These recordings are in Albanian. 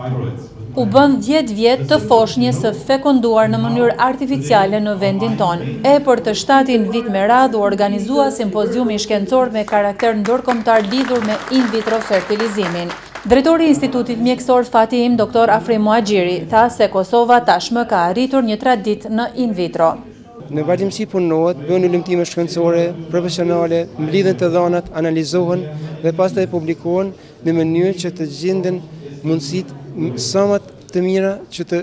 U bën 10 vjet të foshnjës së fekunduar në mënyrë artificiale në vendin tonë. E për të 7-in vit me radhë u organizua simpoziumi shkencor me karakter ndërkombëtar lidhur me in vitro fertilizimin. Drejtori i Institutit Mjekësor Fatim, Dr. Afrim Muhaxhiri, tha se Kosova tashmë ka arritur një traditë në in vitro. Në vazhdimsi punohet, bëhen ulëmtime shkencore, profesionale, mblidhen të dhanat, analizohen dhe pastaj publikohen në mënyrë që të gjenden mundësitë sa më të mira që të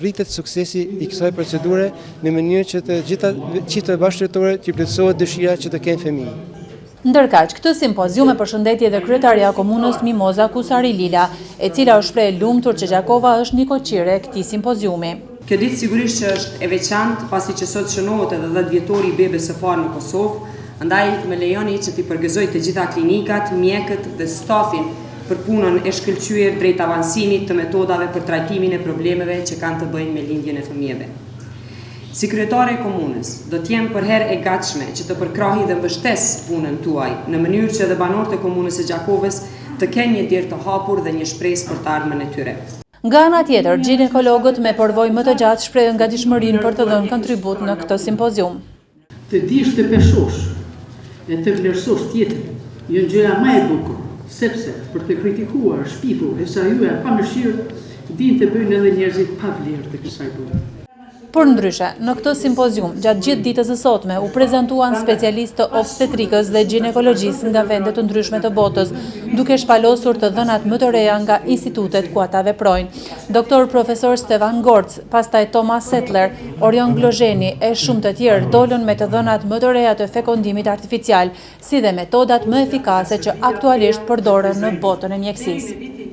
rritet suksesi i kësaj procedure në mënyrë që të gjitha çiftet bashkëtorë të plotësohet dëshira që të kenë fëmijë. Ndërkaq, këtë simpozium e përshëndeti edhe kryetaria e komunës Mimoza Kusari Lila, e cila u shpreh e lumtur që Gjakova është një koqire e këtij simpoziumi. Kjo ditë sigurisht që është e veçantë pasi që sot shënohet edhe 10 vjetori i bebes së parë në Kosovë, andaj më lejoni që t'i përgëzoj të gjitha klinikat, mjekët dhe stafin për punën e shkëlqyer drejt avancimit të metodave për trajtimin e problemeve që kanë të bëjnë me lindjen e fëmijëve. Si kryetare e komunës, do t'jem për herë e gatshme që të përkrahi dhe mbështes punën tuaj, në mënyrë që edhe banorët e komunës së Gjakovës të kenë një derë të hapur dhe një shpresë për të ardhmen e tyre. Nga ana tjetër, ginekologët me përvojë më të gjatë shprehen gatishmërinë për të dhënë kontribut në këtë simpozium. Të dish të peshosh e të vlerësosh tjetrin, jo gjëja më e bukur, sepse për të kritikuar, shpifur e sa juaj pa mëshirë, dinë të bëjnë edhe njerëzit pa vlerë të kësaj bote. Por ndryshe, në këtë simpozium, gjatë gjithë ditës së sotme, u prezantuan specialistë të obstetrikës dhe ginekologjisë nga vende të ndryshme të botës, duke shpalosur të dhënat më të reja nga institutet ku ata veprojnë. Doktor Profesor Stefan Gorc, pastaj Thomas Settler, Orion Glozheni e shumë të tjerë dolën me të dhënat më të reja të fekundimit artificial, si dhe metodat më efikase që aktualisht përdoren në botën e mjekësisë.